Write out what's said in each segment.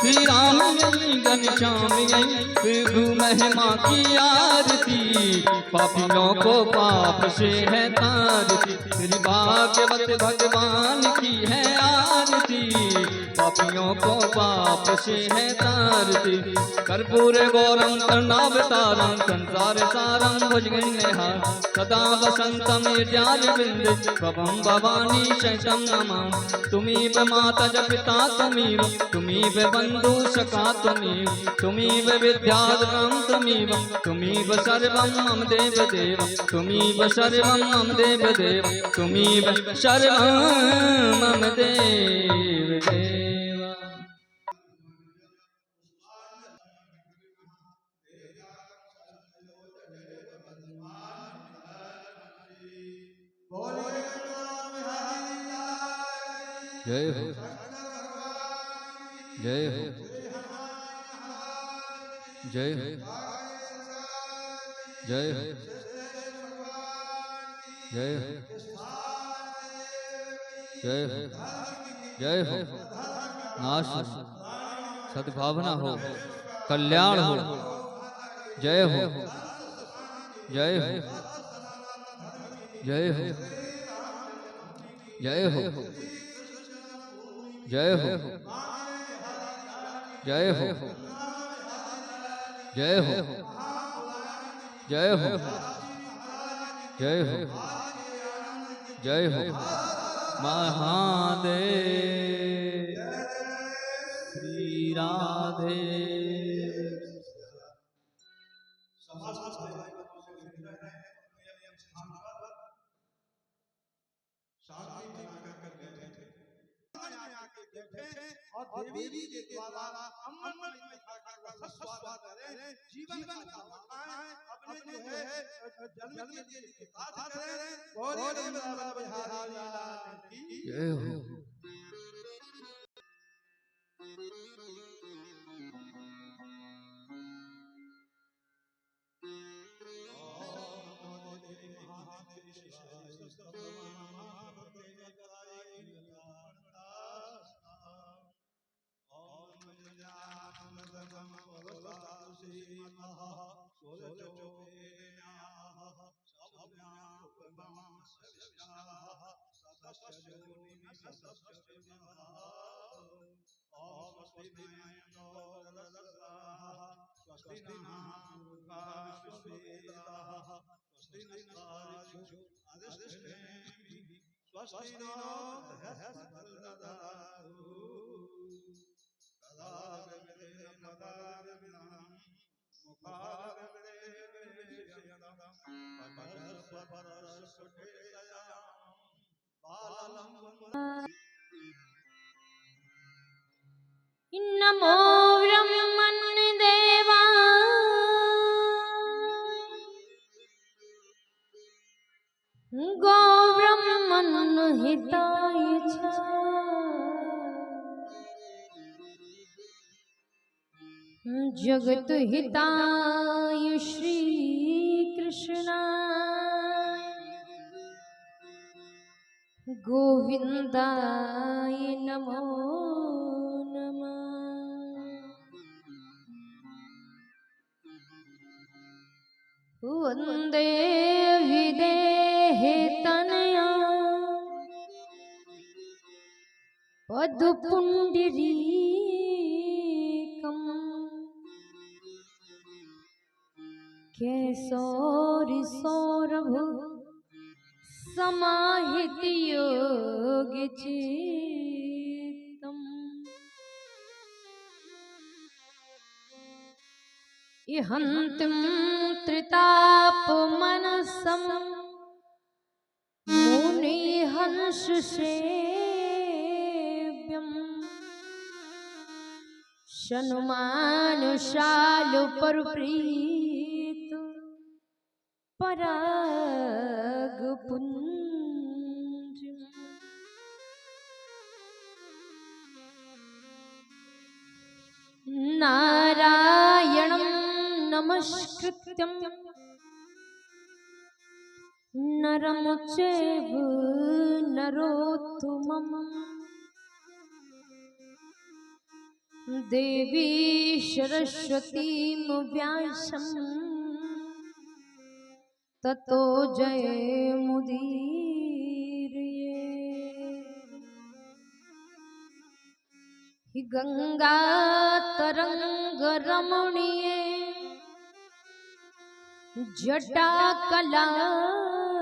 श्री राम यही घनश्याम यही प्रभु महिमा की आरती, पापियों को पाप से है तारती, श्री भागवत भगवान की है आरती, पापियों को पाप से है तारती। कर्पूर गौरम करुणावतारम संसार सारम भुजगेन्द्रहार, सदा वसंतम हृदयारविंदे भवं भवानी शैतं नमामि। तुमीव माता च पिता तुमीव, तुमीव बंधु सखा तुमीव, तुमीव विद्याधरं तुमीव, तुमीव सर्वं मम देव देव, तुमीव सर्वं मम देव देव, तुमीव सर्वं मम देव देव। जय हो जय हो जय हो जय हो जय हो जय हो जय हो। नाश सद्भावना हो, कल्याण हो। जय हो जय हो जय हो जय हो जय हो जय हो जय हो जय हो जय हो जय हो। महादेव श्री राधे। और देवी के द्वारा अमृत में खाकर स्वाद करें, जीवन का उठाएं, अपने जो है जन्म के लिए बात करें। बोले वृंदावन बिहारी लाल की जय हो। नमो ब्रह्मण्यदेवा गो ब्रह्मण्यहिताय च जगत हिताय श्री कृष्णाय गोविंदाय नमो नमः। वंदे विदेहतनया पदपुंडरीकम् केशोरसौरभ समाहितयोगचित्तम् इहन्तं त्रितापमनसं मुनिहंससेव्यम् शनुमानुषालुपरप्रीत परागपुञ्ज नारायणं नमस्कृत्यं नरं चैव नरोत्तमं देवी सरस्वतीं व्यासं ततो जयमुदीरये। हि गंगा तरंग रमणीये जटा कलापम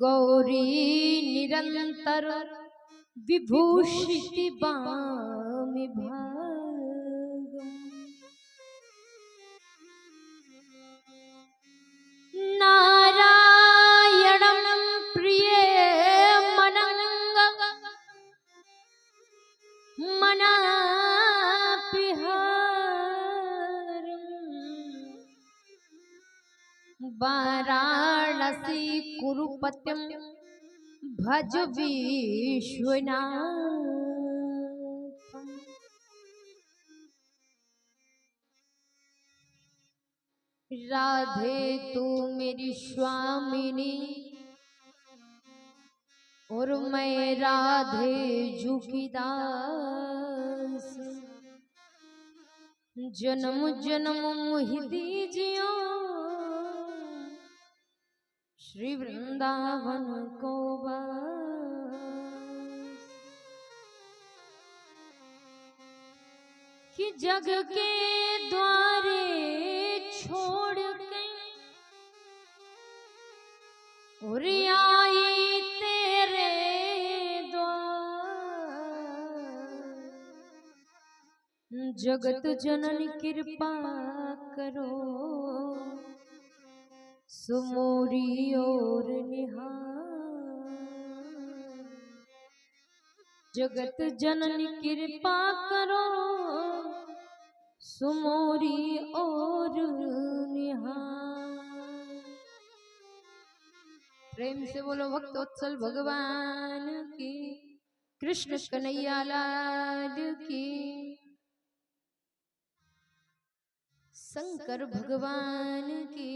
गौरी निरंतर विभूषिति वामि भागम। नारायणं प्रियमनंग मनापिहारम् वाराणसी कुरुपतिं भज विश्वनाथम्। राधे तू मेरी स्वामिनी और मैं राधे जू की दास। जन्म जन्म मोहि दीजियो श्री वृंदावन को वास। कि जग के द्वारे छोड़ के और आई तेरे द्वार। जगत जननी कृपा करो सुमोरी और निहार। जगत जननी कृपा करो सुमोरी और निहार। प्रेम से बोलो भक्त वत्सल भगवान की, कृष्ण कन्हैया लाल की, शंकर भगवान की,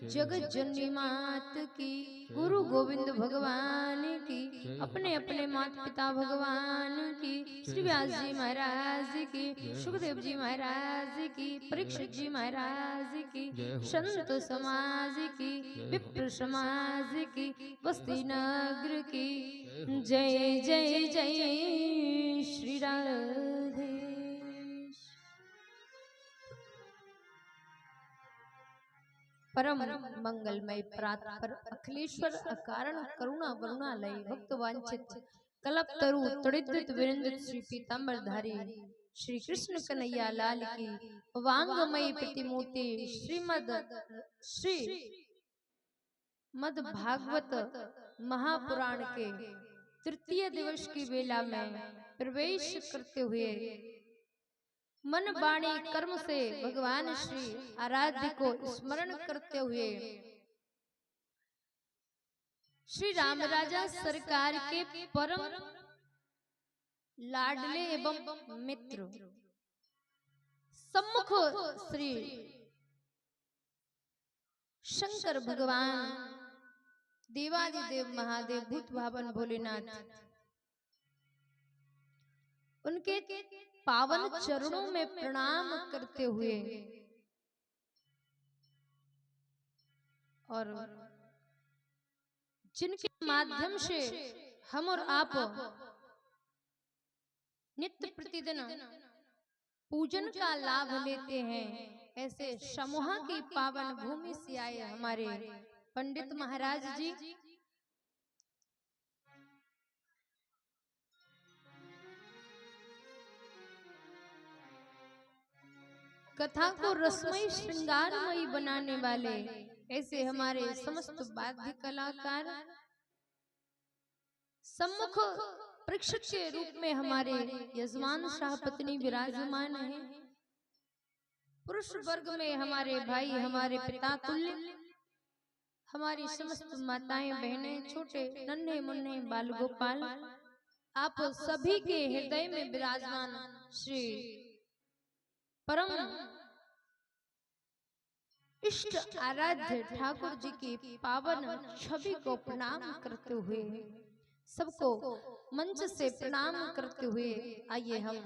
जगत जननी मात की, गुरु गोविंद भगवान की, अपने अपने माता पिता भगवान की, श्री व्यास जी महाराज की, सुखदेव जी महाराज की, परीक्षित जी महाराज की, संत समाज की, विप्र समाज की, बस्ती नगर की। जय जय जय श्री राधे। परम मंगलमय प्रातपर अखिलेश्वर अकारण करुणा वरुणालय भक्त वांछित कल्पतरु त्रिदित विरंदित श्री पीतांबरधारी श्री कृष्ण कन्हैया लाल की वांगमयी प्रतिमूर्ति श्री मद भागवत महापुराण के तृतीय दिवस की वेला में प्रवेश करते हुए मन वाणी कर्म से भगवान श्री आराध्य को स्मरण करते हुए श्री राम राजा सरकार के परम लाडले एवं मित्र सम्मुख श्री शंकर भगवान देवादिदेव महादेव भूत भावन भोलेनाथ उनके पावन चरणों में प्रणाम करते हुए और जिनके माध्यम से हम और आप नित्य प्रतिदिन पूजन का लाभ लेते हैं, ऐसे समूह की पावन भूमि से आए हमारे पंडित महाराज जी कथा को रसमयी श्रृंगारमयी बनाने वाले ऐसे हमारे समस्त वाद्य कलाकार सम्मुख परीक्षित के रूप में हमारे यजमान शाह पत्नी विराजमान हैं। पुरुष वर्ग में हमारे भाई हमारे पिता तुल्य हमारी समस्त माताएं बहनें छोटे नन्हे मुन्ने बाल गोपाल आप सभी के हृदय में विराजमान श्री परम इष्ट आराध्य ठाकुर जी की पावन छवि को प्रणाम करते हुए सबको मंच से प्रणाम करते हुए आइए हम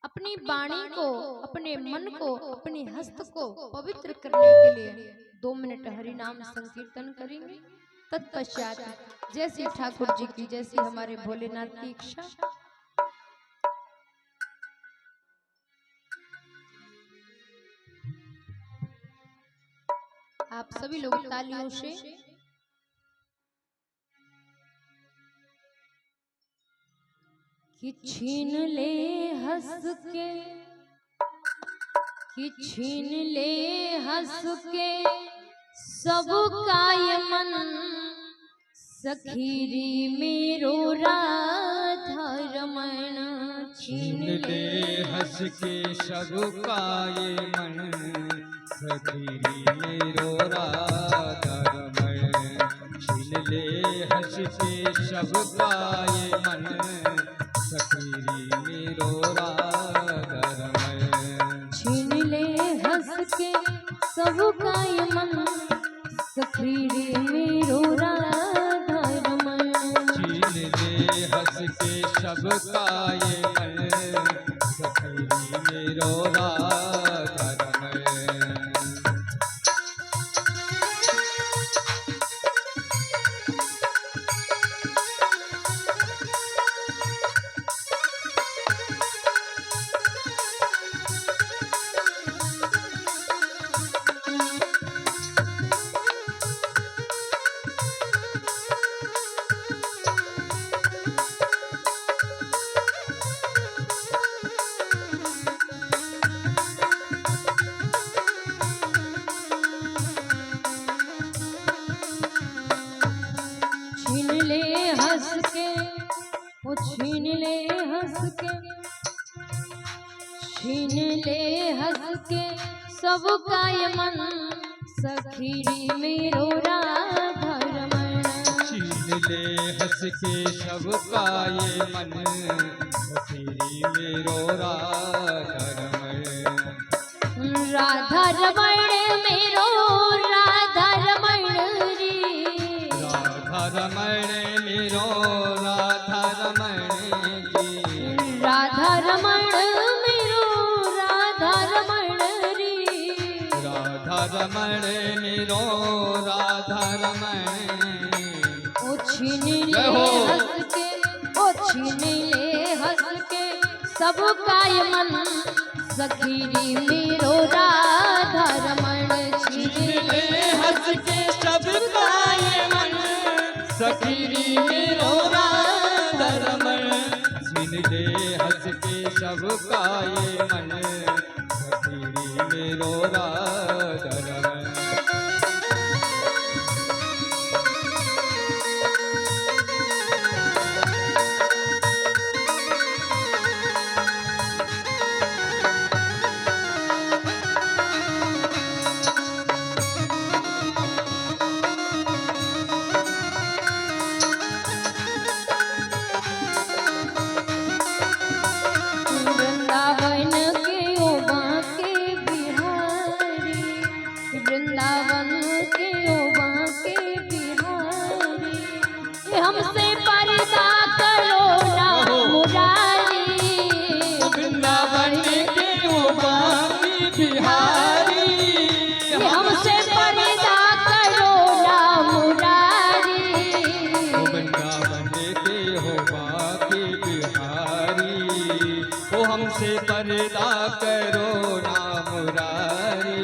अपनी वाणी को, अपने मन को, अपने हस्त को पवित्र करने के लिए 2 मिनट हरि नाम संकीर्तन करेंगे। तत्पश्चात जैसी ठाकुर जी की, जैसी हमारे भोलेनाथ की इच्छा। आप सभी लोग तालियों से कि छीन ले हंस के, कि छीन ले हंस के सबका ये मन, सखीरी मेरो राधा रमण। छीन ले हंस के सबका ये मन, सखीरी मेरो राधा रमण। छीन ले हंस के सबका ये मन, सखीरी मेरो राधा रमण। छीन ले हंस के सबका ये मन, सखीरी मेरो राधा रमण। छीन ले हंस के सबका ये मन, सखीरी मेरो राधा रमण। छीन ले हंस के, वो छीन ले हंस के, छीन ले हंस के सबका ये मन, सखीरी मेरो राधा रमण। छीन ले हंस के सबका ये मन, सखीरी मेरो राधा रमण। राधा रमण मेरो राधा रमण रे, राधा रमण मेरो राधा रमण जी। राधा रमण मेरो राधा रमण रे, राधा रमण मेरो राधा रमण। ओ छीन ले हंस के, ओ छीन ले हंस के सबका ये मन, सखीरी मेरो राधा रमण। छीन ले हंस के सबका ये मन, सखीरी मेरो राधा रमण। छीन ले हंस के सबका ये मन, सखीरी मेरो राधा रमण। वृंदावन के ओ बांके बिहारी, वृंदावन के ओ बांके बिहारी, ये हमसे पर्दा करो ना मुरारी। वृंदावन के वो बांके बिहारी, ये हमसे पर्दा करो ना मुरारी। वृंदावन के हो बांके बिहारी, वो हमसे पर्दा करो ना मुरारी।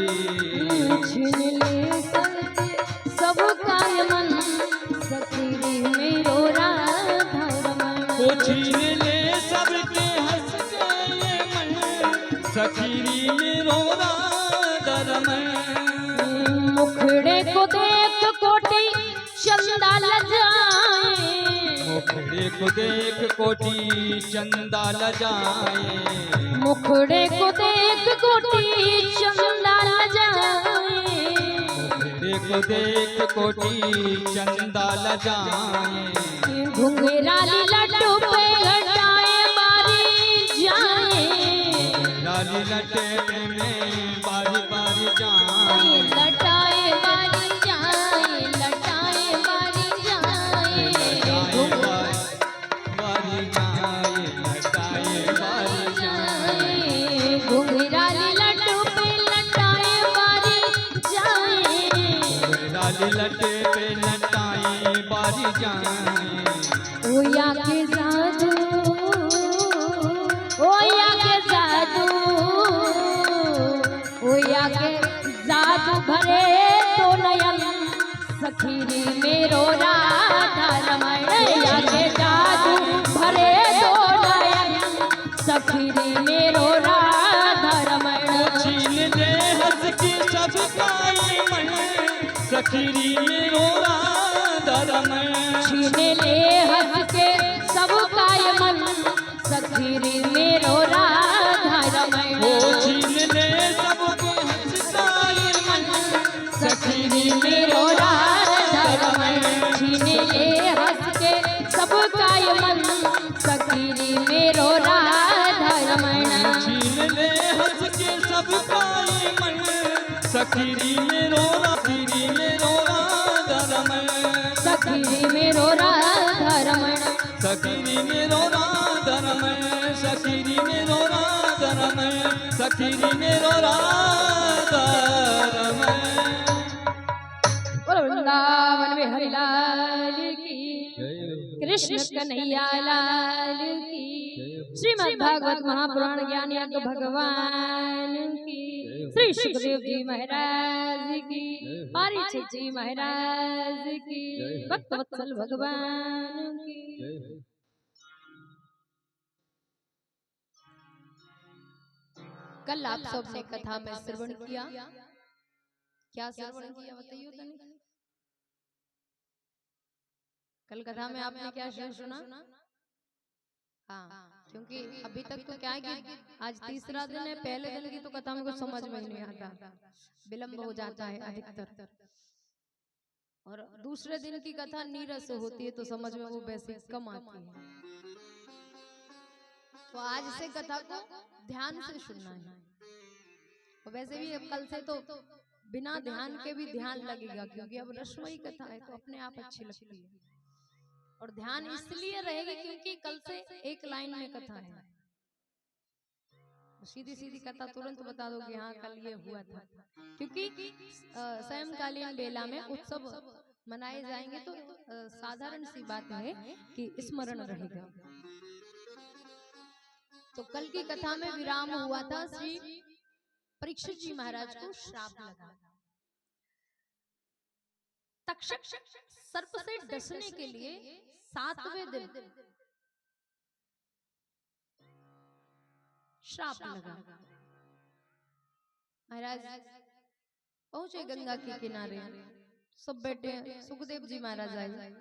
छीन ले सबका ये मन, सखीरी मेरो राधा रमण। वो छीन ले सबके हंस के ये मन, सखीरी मेरो राधा रमण। मुखड़े को देख कोटि चंदा लजाए, मुखड़े को देख कोटि चंदा लजाए। मुखड़े को देख कोटि चंदा लजाए। मुखड़े को देख कोटि चंदा लजाए। घुंघराली लड्डू पे घटाए बारी जाए, लाली लटे में बारी बारी जाए। लटाए बारी जाए, लटाए बारी जाए। लट पे लटाई बारी जाए। ओया के जादू, ओया के जादू, ओया के जादू भरे तो नयन सखीरी मेरो राधा रमण। ओया के जादू भरे तो नयन सखीरी मेरो राधा रमण। छीन ले हंस के सब काई मन सखीरी मेरो राधा रमण। छीन ले हंस के सब काय मन सखीरी मेरो राधा रमण। ओ छीन ले सब के हंस काई मन सखीरी मेरो राधा रमण। छीन ले हंस के सब काय मन सखीरी मेरो राधा रमण। छीन ले हंस के सब काई मन सखीरी मेरो राधा रमण। सखीरी मेरो राधा रमण। सखीरी मेरो राधा रमण। सखीरी मेरो राधा रमण। सखीरी मेरो राधा रमण। बोलो वृंदावन में हरि लाल की, कृष्ण कन्हैया लाल की, श्रीमद् भागवत महापुराण ज्ञान यज्ञ भगवान की, श्री सुखदेव जी महाराज की, परीक्षित जी महाराज की, भक्त वत्सल भगवान की। कल आप सबने कथा में श्रवण किया, क्या श्रवण किया बताइए तो नहीं। कल कथा में आपने क्या सुना? हाँ, क्योंकि अभी तक तो क्या है कि आज तीसरा दिन है, पहले दिन की तो कथा में कुछ समझ में नहीं आता, विलंब हो जाता है अधिकतर, और दूसरे दिन की कथा नीरस होती है तो समझ में वो वैसे कम आती है। तो आज से कथा को ध्यान से सुनना है, और वैसे भी अब कल से तो बिना ध्यान के भी ध्यान लगेगा, क्योंकि अब रसमयी कथा है तो अपने आप अच्छी लगती है, और ध्यान इसलिए रहेगी क्योंकि कल से एक लाइन में कथा है। सीधी सीधी कथा तुरंत बता दोगे हाँ कल ये हुआ था, क्योंकि सायंकालीन बेला में उत्सव मनाए जाएंगे तो साधारण सी बात है कि स्मरण रहेगा। तो कल की कथा में विराम हुआ था, श्री परीक्षित जी महाराज को श्राप लगा। तक्षक सर्प से डसने के लिए 7वें दिन श्राप लगा। महाराज पहुंचे गंगा के किनारे, सब बैठे, सुखदेव जी महाराज आए,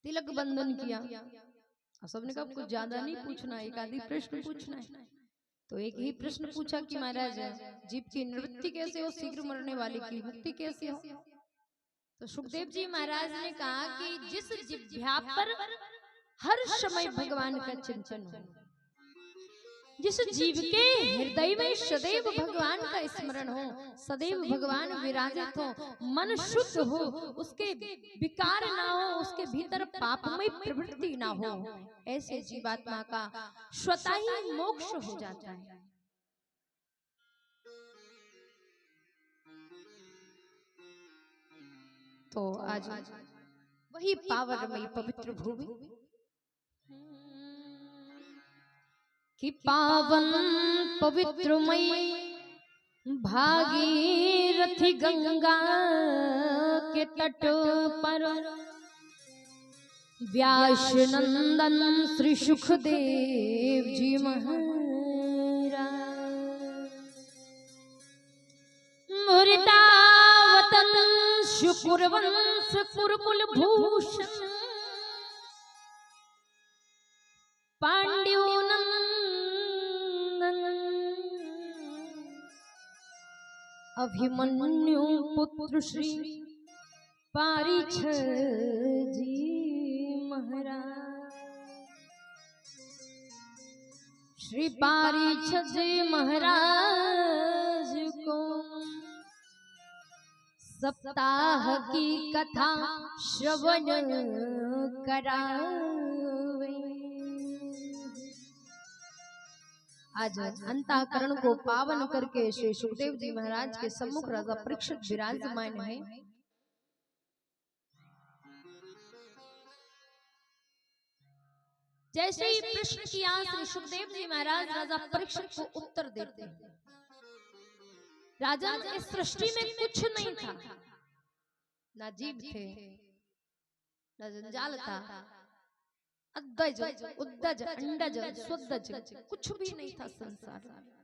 तिलक बंधन किया, और सबने कहा कुछ ज्यादा नहीं पूछना, एक आधी प्रश्न पूछना है। तो एक ही प्रश्न पूछा कि महाराज जीव की निवृत्ति कैसे हो, शीघ्र मरने वाले की मुक्ति कैसे हो। तो सुखदेव जी महाराज ने कहा कि जिस जिह्वा पर हर समय भगवान का चिंतन हो, जिस जीव के हृदय में सदैव भगवान का स्मरण हो, सदैव भगवान विराजित हो, मन शुद्ध हो, उसके विकार ना हो, उसके भीतर पापमय प्रवृत्ति ना हो, ऐसे जीवात्मा का स्वतः ही मोक्ष हो जाता है। तो आज वही पावनमयी पवित्र भूमि कि पावन पवित्रमयी भागीरथी गंगा के तट पर व्यास नंदन श्री सुखदेव जी महाराज मुर्दावतन शुकुरवंश कुरुकुल भूषण पांड्यो अभिमन्यु पुत्र श्री पारीक्षत जी महाराज। श्री पारीक्षत जी महाराज को सप्ताह की कथा श्रवण करावे। आज अंतःकरण को पावन करके श्री सुखदेव जी महाराज के सम्मुख राजा परीक्षित विराजमान है। जैसे ही प्रश्न किया श्री सुखदेव जी महाराज राजा परीक्षित को उत्तर देते हैं, राजन इस सृष्टि में कुछ नहीं था, ना जीव थे, ना जंजाल था, अद्वज, उद्दज, अंडज, स्वदज, कुछ भी नहीं था संसार में।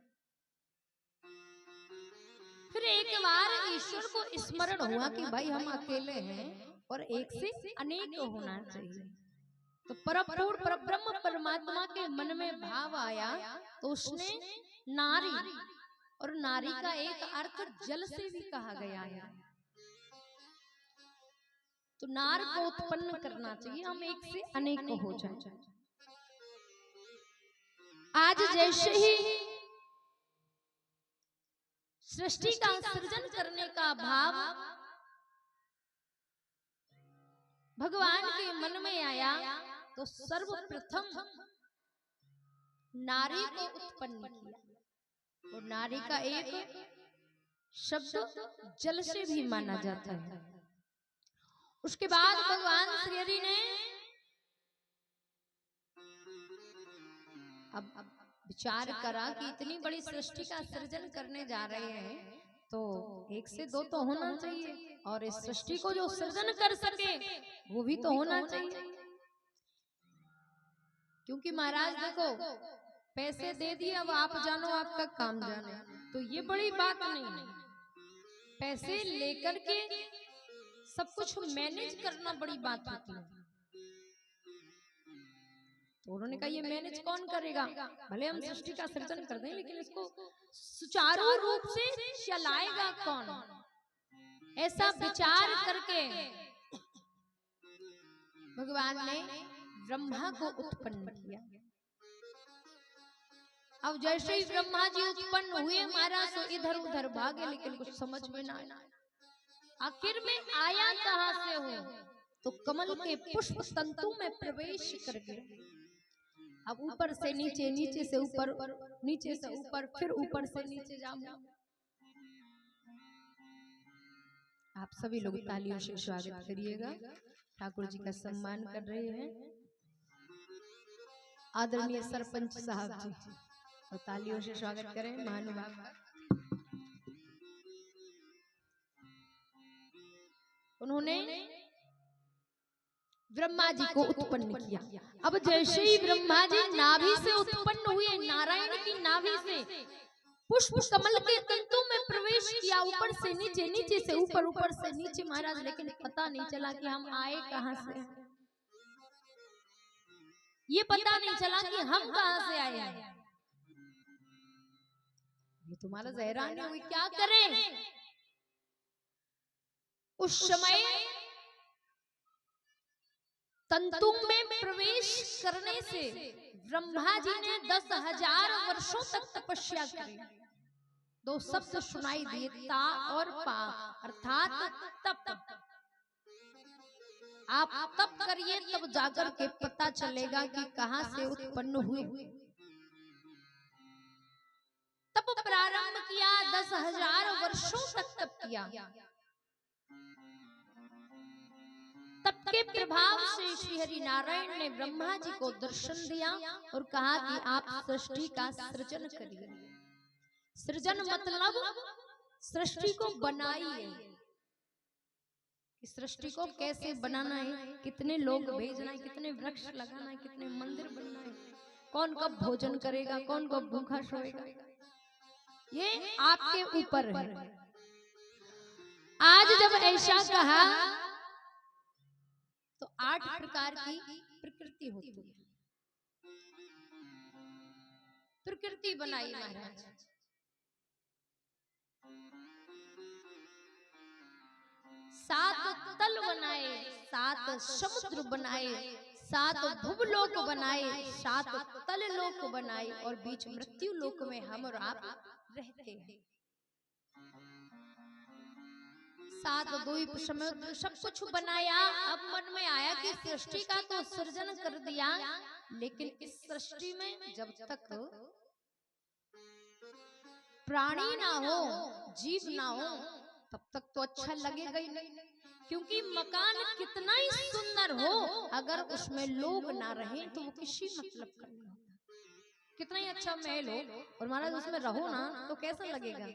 फिर एक बार ईश्वर को स्मरण हुआ कि भाई हम अकेले हैं और एक से अनेक होना चाहिए। तो परपूर्ण परब्रह्म परमात्मा के मन में भाव आया, तो उसने नारी, और नारी का एक अर्थ जल से भी कहा गया है, तो नार को उत्पन्न करना चाहिए, हम एक से अनेक हो जाए। आज जैसे ही सृष्टि का सृजन करने का भाव भगवान के मन में आया, तो सर्वप्रथम नारी को उत्पन्न किया, और नारी का एक शब्द जल से भी माना जाता है। उसके बाद भगवान श्री हरि ने अब विचार करा कि इतनी बड़ी सृष्टि का सृजन करने जा रहे हैं, तो एक से दो तो होना चाहिए, और इस सृष्टि को जो सृजन कर सके वो भी तो होना चाहिए। क्योंकि महाराज देखो, पैसे दे दिए, अब आप जानो आपका काम जाने, तो ये बड़ी बात नहीं है। पैसे लेकर के सब कुछ मैनेज करना बड़ी बात होती है। तो उन्होंने कहा ये मैनेज कौन करेगा, भले हम सृष्टि का सृजन कर दें, लेकिन इसको सुचारू रूप से चलाएगा कौन। ऐसा विचार करके भगवान ने ब्रह्मा को उत्पन्न किया। अब जैसे ही ब्रह्मा जी उत्पन्न हुए, महाराज तो इधर उधर भागे, लेकिन कुछ समझ में ना आया, आखिर में आया कहां से हो, तो कमल के पुष्प तंतु में प्रवेश कर गए। अब ऊपर से नीचे, नीचे से ऊपर, नीचे से ऊपर, फिर ऊपर से नीचे जाऊंगा। आप सभी लोग तालियों से स्वागत करिएगा। ठाकुर जी का सम्मान कर रहे हैं आदरणीय सरपंच साहब जी, तो तालियों से स्वागत करें महानुभाव। उन्होंने ब्रह्मा जी को उत्पन्न किया। अब जैसे ही ब्रह्मा जी नाभि से उत्पन्न हुए, नारायण की नाभि से पुष्प कमल के तंतु में प्रवेश किया, ऊपर से नीचे, नीचे से ऊपर, ऊपर से नीचे महाराज, लेकिन पता नहीं चला कि हम आए कहां से, ये पता नहीं चला कि हम कहां से आए हैं। ये तुम्हारा हैरानी हुई, क्या करें। उस समय तंतु में प्रवेश करने से ब्रह्मा जी ने 10,000 वर्षों तक तपस्या की। दो शब्द सुनाई दिए, ता और पा, अर्थात तप। आप तप करिए, तब जाकर के पता चलेगा कि कहां से उत्पन्न हुए। तप प्रारंभ किया, 10,000 वर्षों तक तप किया। तप के प्रभाव से श्री हरि नारायण ने ब्रह्मा जी को दर्शन दिया और कहा कि आप सृष्टि का सृजन करिए। सृजन मतलब सृष्टि को बनाइए। सृष्टि को कैसे बनाना है, कितने लोग भेजना है, कितने वृक्ष लगाना है, कितने मंदिर बनना है, कौन कब भोजन करेगा, कौन कब भूखा सोएगा, ये आपके ऊपर है। आज जब ऐसा कहा तो 8 प्रकार की प्रकृति होती है। प्रकृति बनाई महाराज, सात तल बनाए, 7 समुद्र बनाए, 7 भूलोक बनाए, 7 तल लोक बनाए, और बीच मृत्यु लोक में हम और आप रहते हैं। 7 द्वीप समुद्र सब कुछ बनाया। अब मन में आया कि सृष्टि का तो सृजन कर दिया, लेकिन इस सृष्टि में जब तक प्राणी ना हो, जीव ना हो, तब तक तो अच्छा लगेगा ही नहीं। क्योंकि मकान कितना ही सुंदर हो, अगर उसमें लोग ना रहें तो वो किसी मतलब का नहीं होता। कितना ही अच्छा महल हो और महाराज उसमें रहो ना तो कैसा लगेगा।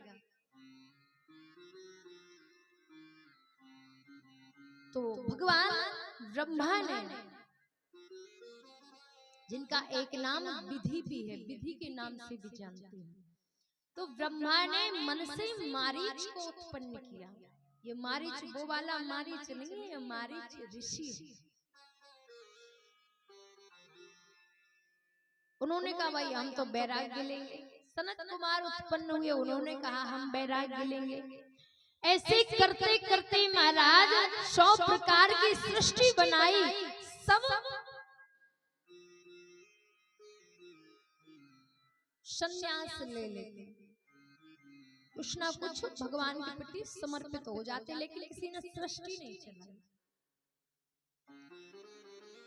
तो भगवान ब्रह्मा ने, जिनका एक नाम विधि भी है, विधि के नाम से भी जानते हैं, तो ब्रह्मा ने मन से मारीच को उत्पन्न किया। ये मारीच वो वाला मारीच नहीं है, मारीच ऋषि है। उन्होंने कहा भाई हम तो वैराग्य लेंगे। सनत कुमार उत्पन्न हुए, उन्होंने कहा हम वैराग्य लेंगे। ऐसे करते करते महाराज 100 प्रकार की सृष्टि बनाई। सब संन्यास ले लेते, कुछ ना कुछ भगवान के प्रति समर्पित हो जाते, लेकिन किसी ने सृष्टि नहीं चलाई।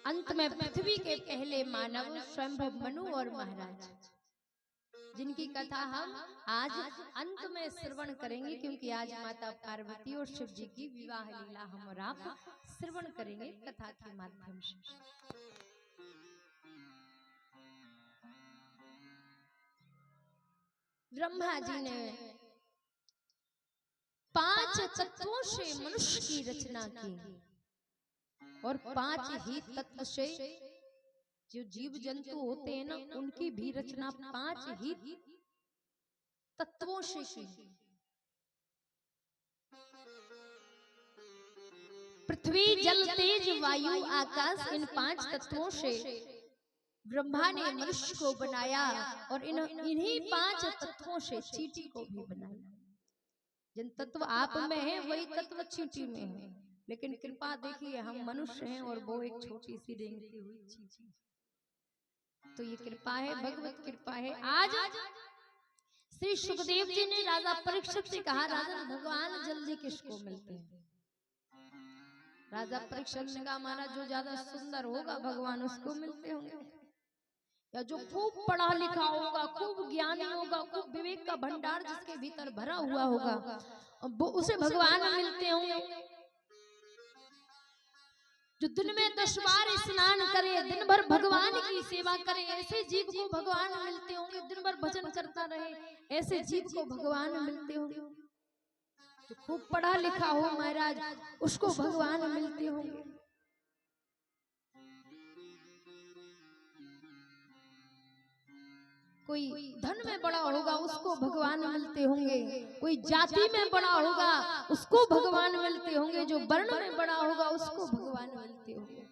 अंत में पृथ्वी के पहले मानव स्वयंभव मनु और महाराज, जिनकी कथा हम आज अंत में श्रवण करेंगे, क्योंकि आज माता पार्वती और शिव जी की विवाह लीला हम और आप श्रवण करेंगे कथा के माध्यम से। ब्रह्मा जी ने 5 तत्वों से मनुष्य की रचना की और 5 ही तत्व से जो जीव जंतु होते हैं ना, उनकी भी रचना 5 ही तत्वों से की। पृथ्वी, जल, तेज, वायु, आकाश, इन 5 तत्वों से ब्रह्मा ने मनुष्य को बनाया और इन्हीं 5 तत्वों से चींटी को भी बनाया। जिन तत्व आप में है वही तत्व चींटी में है, लेकिन कृपा देखिए हम मनुष्य हैं और वो एक छोटी सी रेंगती हुई चींटी। तो ये कृपा है, भगवत कृपा है। आज श्री सुखदेव जी ने राजा परीक्षित से कहा, राजन भगवान जल्दी किसको मिलते हैं? राजा परीक्षित ने कहा, महाराज जो ज्यादा सुंदर होगा भगवान उसको मिलते होंगे, या जो खूब पढ़ा लिखा होगा, खूब ज्ञानी होगा, खूब विवेक का भंडार जिसके भीतर भरा हुआ होगा, वो उसे भगवान मिलते होंगे। जो दिन में 10 बार स्नान करे, दिन भर भगवान की सेवा करे, ऐसे जीव को भगवान मिलते होंगे। दिन भर भजन करता रहे, ऐसे जीव को भगवान मिलते होंगे। जो खूब पढ़ा लिखा हो महाराज, उसको भगवान मिलते होंगे। कोई धन में बड़ा होगा उसको भगवान मिलते होंगे, कोई जाति में बड़ा होगा उसको भगवान मिलते होंगे, जो वर्ण में बड़ा होगा उसको भगवान मिलते होंगे।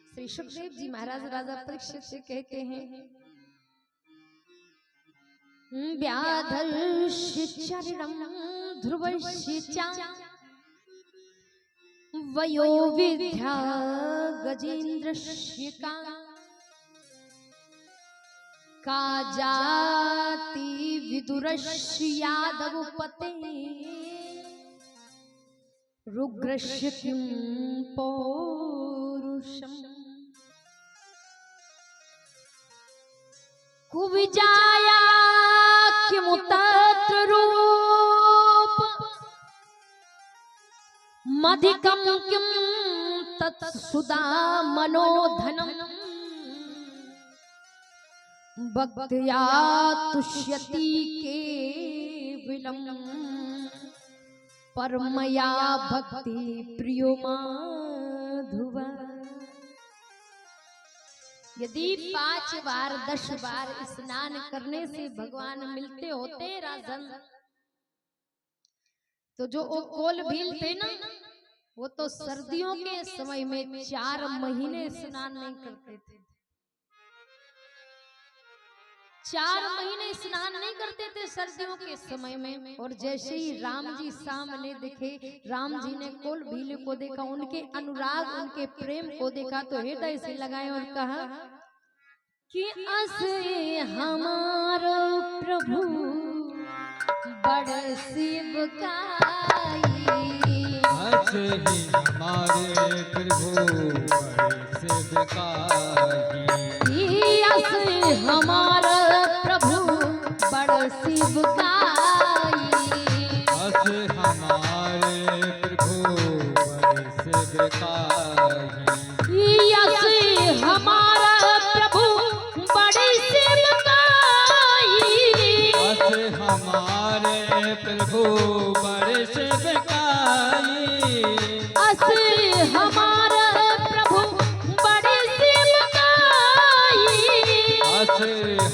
श्री सुखदेव जी महाराज राजा परीक्षित से कहते हैं, व्याधर्ष्य चरणं ध्रुवस्य च वयो विद्या गजेन्द्रस्य का जाति विदुरस्य यादवपते रुग्रस्य किं पौरुषम् कुविजाया किमुतत्र रूप मधिकं किं तत्सुदा मनोधनम् भक्त्या तुष्यति केवलम् परमया भक्ति प्रियो माधुवा। यदि 5 बार 10 बार स्नान करने से भगवान मिलते होते राजन, तो जो वो कोल भील थे ना, वो तो सर्दियों के समय में 4 महीने स्नान नहीं करते थे। 4 महीने स्नान नहीं करते थे सर्दियों के समय में। और जैसे ही राम जी सामने दिखे, राम जी ने कोल भील को देखा, उनके अनुराग उनके प्रेम को देखा, तो हृदय से लगाए और कहा कि असे हमारो प्रभु बड़ शिवकाई, असे हमारे प्रभु बड़ शिवकाई, असे हमारा प्रभु बड़ शिवकाई, असे हमारे प्रभु प्रभु बड़े सेवकाई। अस हमारा प्रभु बड़े सेवकाई। अस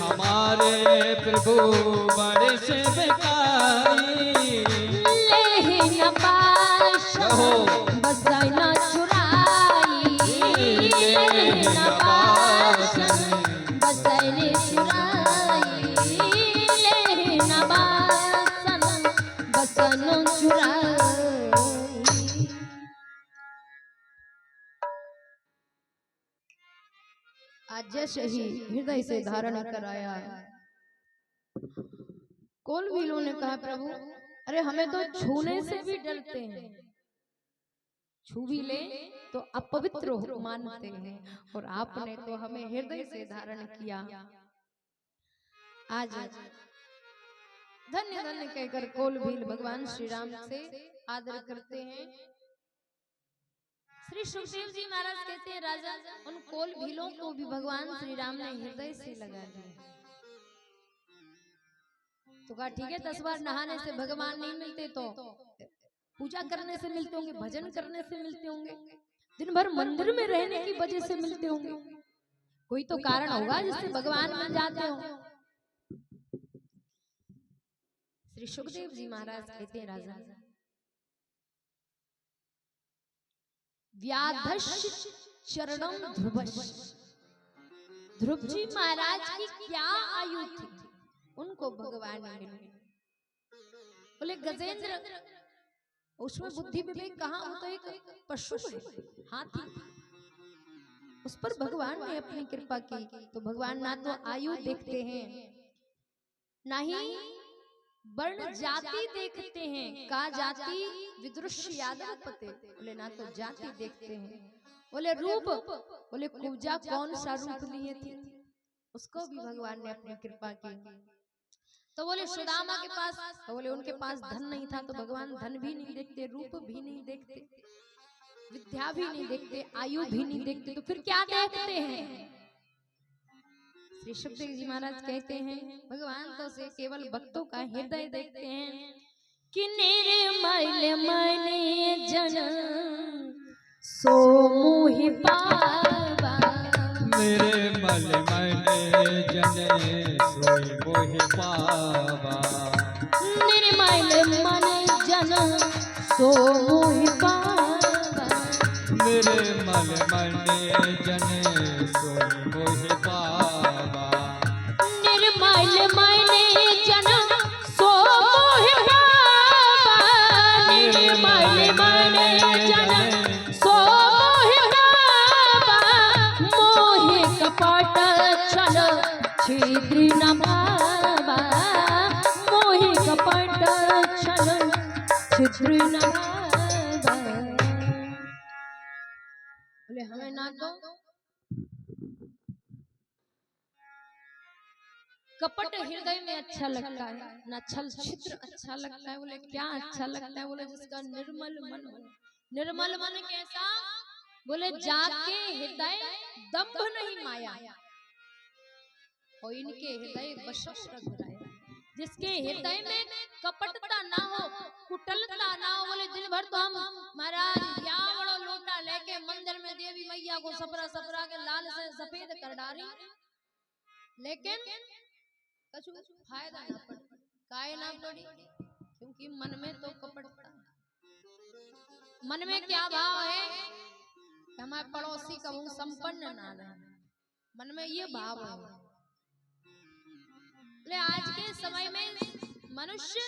हमारे प्रभु बड़े सेवकाई। लेहिन बादशाह बसाई न चुराई। लेहिन बादशाह बसाई न चुराई। लेहिन बादशाह बसाई न चुराई। आज जैसे ही हृदय से धारण कराया, कोलवीलों ने कहा प्रभु अरे हमें तो छूने से भी डरते हैं, छू भी ले तो अपवित्र मानते हैं, और आपने तो हमें हृदय से धारण किया। आज धन्य धन्य कहकर कोलवील भगवान श्री राम से आदर करते हैं। श्री सुखदेव जी महाराज कहते हैं राजा उन कोलभीलों को भी भगवान श्री राम ने हृदय से लगा दिया। तो कहा ठीक है 10 बार नहाने से भगवान नहीं मिलते तो पूजा करने से मिलते होंगे, भजन करने से मिलते होंगे, दिन भर मंदिर में रहने की वजह से मिलते होंगे, कोई तो कारण होगा जिससे भगवान मिल जाते हो। श्री सुखदेव जी महाराज कहते हैं राजा व्याधश चरणम ध्रुवश। ध्रुव जी महाराज की क्या आयु थी, उनको भगवान मिले। बोले गजेंद्र उसमें बुद्धि विवेक कहाँ, वो तो एक पशु है, हाथी, उस पर भगवान ने अपनी कृपा की। तो भगवान ना तो आयु देखते हैं ना ही वर्ण जाति देखते हैं। का जाति विदुष यादव पते, बोले ना तो जाति देखते हैं। बोले रूप, बोले कुब्जा कौन सा रूप लिए थे, उसको भी भगवान ने अपनी कृपा की। तो बोले सुदामा के पास, तो बोले उनके पास धन नहीं था, तो भगवान धन भी नहीं देखते, रूप भी नहीं देखते, विद्या भी नहीं देखते, आयु भी नहीं देखते, तो फिर क्या देखते हैं। श्री सुखदेव जी महाराज कहते हैं भगवान तो से केवल भक्तों का हृदय देखते हैं कि निर्मल मन जन सो मोहि पावा। निर्मल मन जन सोई मोहि पावा। निर्मल मन जन सो मोहि पावा। निर्मल मन जन सोई मोहि पावा। निर्मल मन जन सो मोहि पावा। निर्मल मन जन सो मोहि पावा। मोहि कपट छल छिद्र न भावा। मोहि कपट छल छिद्र न भावा। बोले हमें ना तो कपट हृदय में अच्छा लगता है, ना छल छिद्र अच्छा लगता है। बोले क्या अच्छा लगता है, बोले जिसका निर्मल मन हो। निर्मल मन कैसा, बोले जाके हृदय दंभ नहीं माया, और इनके हृदय वशव रघुराया। जिसके हृदय में कपटता ना हो, कुटलता ना हो। बोले दिन भर तो हम महाराज या बड़ो लोटा लेके मंदिर में देवी मैया को सपरा सपरा के लाल से सफेद कर डाली, लेकिन कछु फायदा ना पड़ी, काहे ना पड़ी, क्योंकि मन में तो कपट था। मन में क्या भाव है कि हमारे पड़ोसी का मुंह संपन्न ना रहे, मन में ये भाव है। आज के समय में मनुष्य